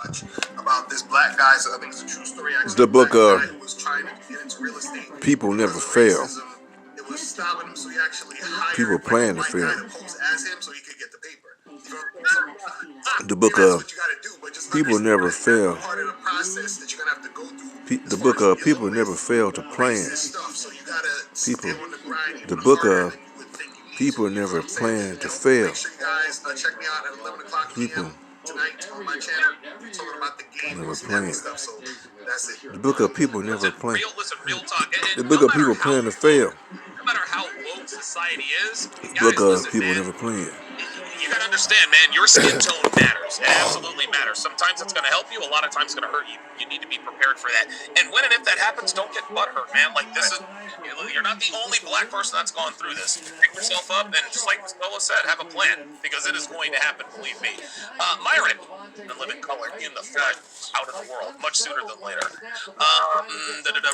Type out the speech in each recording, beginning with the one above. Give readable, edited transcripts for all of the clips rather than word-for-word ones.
watch about this black guy. So I think it's a true story. Actually, The book guy who was trying to get into real estate. People Never Fail. It was stopping him, so he actually hired People plan to white fail. guy to pose as him so he could get the paper. The book That's of what you gotta do, but just People understand Never that's Fail. part of the process that you're gonna have to go through. The book of People Never Fail to Plan. So you gotta People. stay on the grind even The book harder of than you would think you need People to. You know Never what I'm saying? Plan to And Fail. Make sure you guys check me out at 11 o'clock People p.m. tonight on my channel. We're talking about the game Never and plan. stuff. So that's it. The book of People Never Plan. Real talk. The book of People Plan to Fail. No matter how woke society is, The guys, book of listen, People man. Never Plan. You gotta understand, man, your skin tone matters. It absolutely matters. Sometimes it's gonna help you, a lot of times it's gonna hurt you. You need to be prepared for that. And when and if that happens, don't get butthurt, man. Like, this is, you're not the only black person that's gone through this. Pick yourself up and, just like Stella said, have a plan, because it is going to happen, believe me. Myron, and live in color, in the flesh, out of the world, much sooner than later.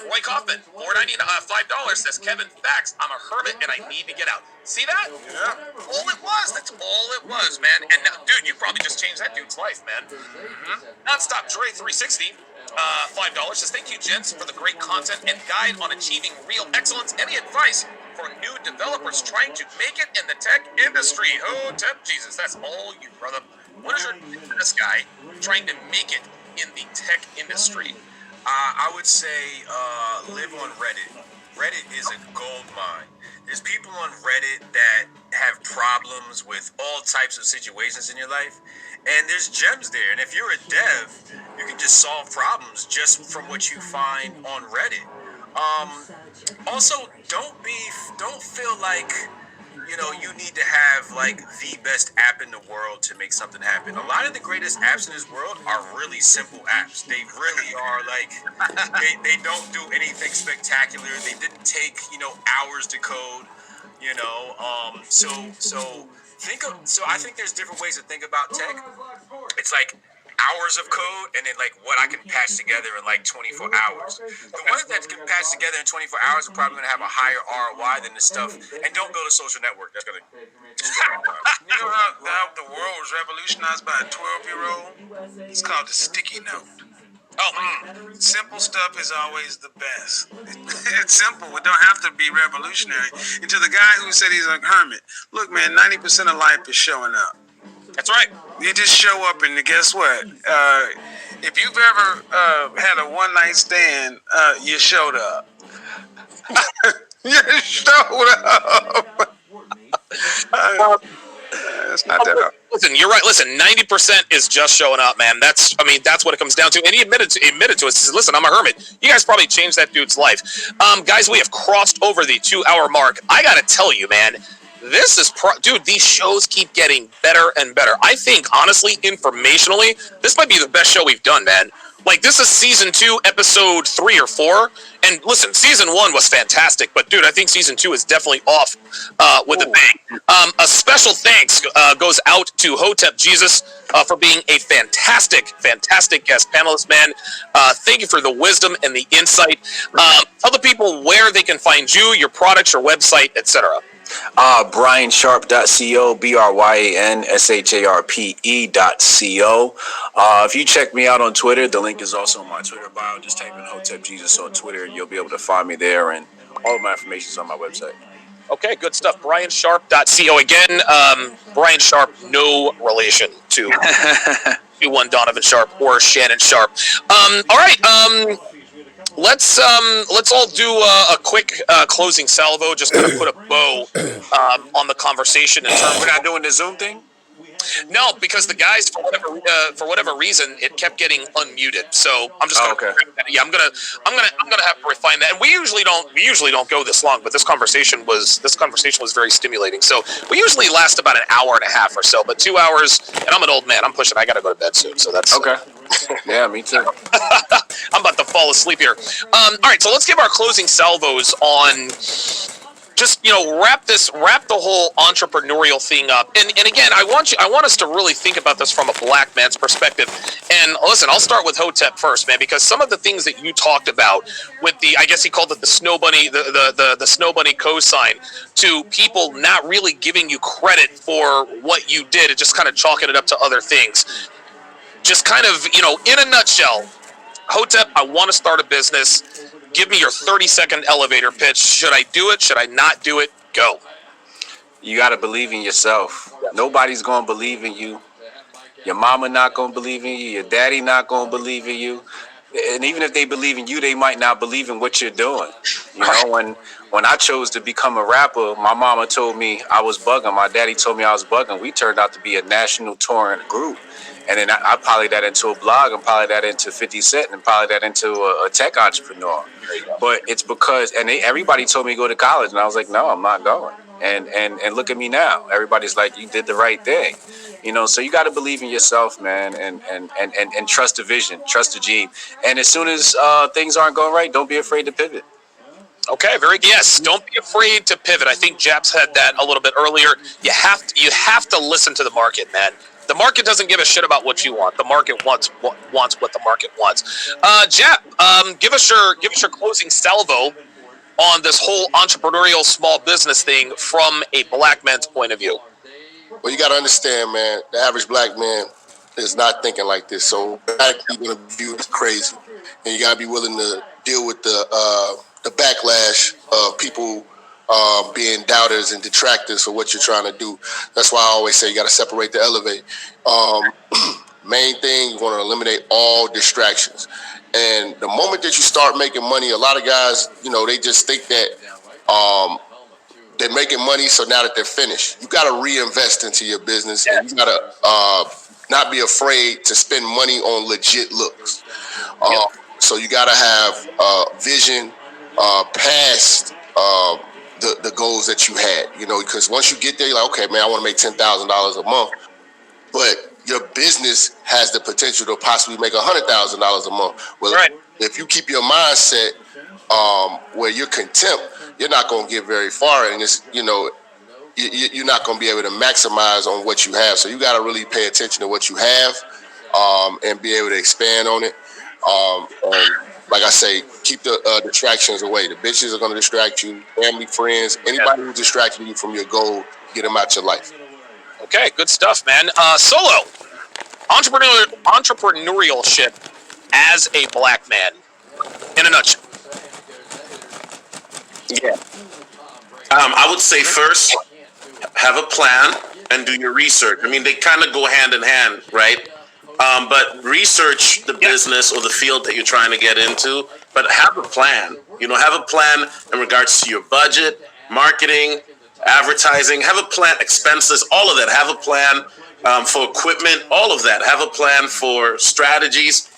Roy Kaufman, $5 says, Kevin, facts, I'm a hermit and I need to get out. See that? Yeah. All it was. That's all it was, man. And now, dude, you probably just changed that dude's life, man. Nonstop Dre 360. $5 says, thank you, gents, for the great content and guide on achieving real excellence. Any advice for new developers trying to make it in the tech industry? Oh, Jesus, that's all you, brother. What is your this guy trying to make it in the tech industry? I would say live on Reddit. Reddit is a gold mine. There's people on Reddit that have problems with all types of situations in your life, and there's gems there. And if you're a dev, you can just solve problems just from what you find on Reddit. Also, don't feel like you need to have like the best app in the world to make something happen. A lot of the greatest apps in this world are really simple apps. They really are like they don't do anything spectacular. They didn't take hours to code. So I think there's different ways to think about tech. It's like hours of code and then like what I can patch together in like 24 hours. The ones that can patch together in 24 hours are probably going to have a higher ROI than the stuff. And don't go to social network. That's going to You know how the world was revolutionized by a 12-year-old? It's called the sticky note. Simple stuff is always the best. It's simple. It don't have to be revolutionary. And to the guy who said he's a hermit, look, man, 90% of life is showing up. That's right. You just show up, and guess what? If you've ever had a one-night stand, you showed up. You showed up. It's not that hard. Listen, you're right. Listen, 90% is just showing up, man. That's what it comes down to. And he admitted to us. He said, listen, I'm a hermit. You guys probably changed that dude's life. Guys, we have crossed over the 2-hour mark. I got to tell you, man, this is, dude, these shows keep getting better and better. I think, honestly, informationally, this might be the best show we've done, man. Like, this is season 2, episode 3 or 4. And listen, season 1 was fantastic, but dude, I think season 2 is definitely off with a bang. A special thanks goes out to Hotep Jesus for being a fantastic guest panelist, man. Thank you for the wisdom and the insight. Tell the people where they can find you, your products, your website, etc. BryanSharp.co, BryanSharpe.co. If you check me out on Twitter, the link is also on my Twitter bio. Just type in Hotep Jesus on Twitter, and you'll be able to find me there, and all of my information is on my website. Okay, good stuff. BryanSharp.co. Again, Bryan Sharp, no relation to one Donovan Sharp or Shannon Sharp. All right. Let's all do a quick closing salvo. Just kind of put a bow on the conversation. We're not doing the Zoom thing. No, because the guys, for whatever reason, it kept getting unmuted. So I'm just gonna, I'm gonna have to refine that. And we usually don't go this long, but this conversation was very stimulating. So we usually last about an hour and a half or so, but 2 hours. And I'm an old man. I'm pushing. I gotta go to bed soon. So that's okay. Yeah, me too. I'm about to fall asleep here. All right, so let's give our closing salvos on. Just wrap the whole entrepreneurial thing up, and again, I want us to really think about this from a black man's perspective. And listen, I'll start with Hotep first, man, because some of the things that you talked about with the, I guess he called it the Snow Bunny, the Snow Bunny cosign, to people not really giving you credit for what you did and just kind of chalking it up to other things. just kind of, in a nutshell, Hotep, I want to start a business. Give me your 30-second elevator pitch. Should I do it? Should I not do it? Go. You got to believe in yourself. Nobody's going to believe in you. Your mama not going to believe in you. Your daddy not going to believe in you. And even if they believe in you, they might not believe in what you're doing. When I chose to become a rapper, my mama told me I was bugging. My daddy told me I was bugging. We turned out to be a national touring group. And then I poly that into a blog and poly that into 50 Cent and poly that into a tech entrepreneur. But it's because, everybody told me to go to college. And I was like, no, I'm not going. And look at me now. Everybody's like, you did the right thing. So you got to believe in yourself, man, and trust the vision, trust the gene. And as soon as things aren't going right, don't be afraid to pivot. Okay, very good. Yes, don't be afraid to pivot. I think Jap said that a little bit earlier. You have to listen to the market, man. The market doesn't give a shit about what you want. The market wants what the market wants. Jap, give us your closing salvo on this whole entrepreneurial small business thing from a black man's point of view. Well, you got to understand, man, the average black man is not thinking like this. So you're going to view it as crazy. And you got to be willing to deal with the backlash of people being doubters and detractors for what you're trying to do. That's why I always say you got to separate the elevate. Main thing, you want to eliminate all distractions. And the moment that you start making money, a lot of guys, they just think that they're making money, so now that they're finished, you got to reinvest into your business, and you got to not be afraid to spend money on legit looks. So you got to have vision past the goals that you had, because once you get there, you're like, okay, man, I want to make $10,000 a month, but your business has the potential to possibly make $100,000 a month. Well, right. If you keep your mindset where you're content, you're not going to get very far, and it's you're not going to be able to maximize on what you have. So you got to really pay attention to what you have and be able to expand on it. And like I say, keep the distractions away. The bitches are going to distract you, family, friends, anybody who's distracting you from your goal, get them out your life. Okay, good stuff, man. Solo, entrepreneurship as a black man, in a nutshell. Yeah. I would say first, have a plan and do your research. I mean, they kind of go hand in hand, right? But research the business or the field that you're trying to get into, but have a plan. Have a plan in regards to your budget, marketing, advertising. Have a plan, expenses, all of that. Have a plan for equipment, all of that. Have a plan for strategies.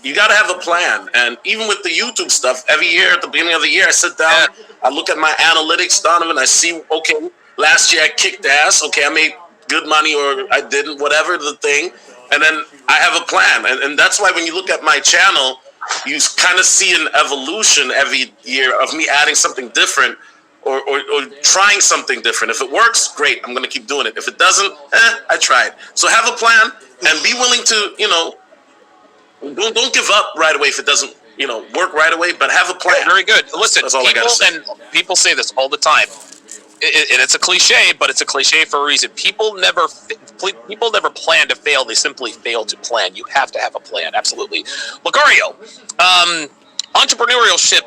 You got to have a plan. And even with the YouTube stuff, every year at the beginning of the year, I sit down, I look at my analytics, Donovan, I see, okay, last year I kicked ass. Okay, I made good money or I didn't, whatever the thing. And then I have a plan. And that's why when you look at my channel, you kind of see an evolution every year of me adding something different or trying something different. If it works, great, I'm going to keep doing it. If it doesn't, I tried. So have a plan and be willing to, don't give up right away if it doesn't, work right away, but have a plan. Very good. Listen, that's all I gotta say. And people say this all the time. And it's a cliche, but it's a cliche for a reason. People never plan to fail. They simply fail to plan. You have to have a plan. Absolutely. Lucario, entrepreneurship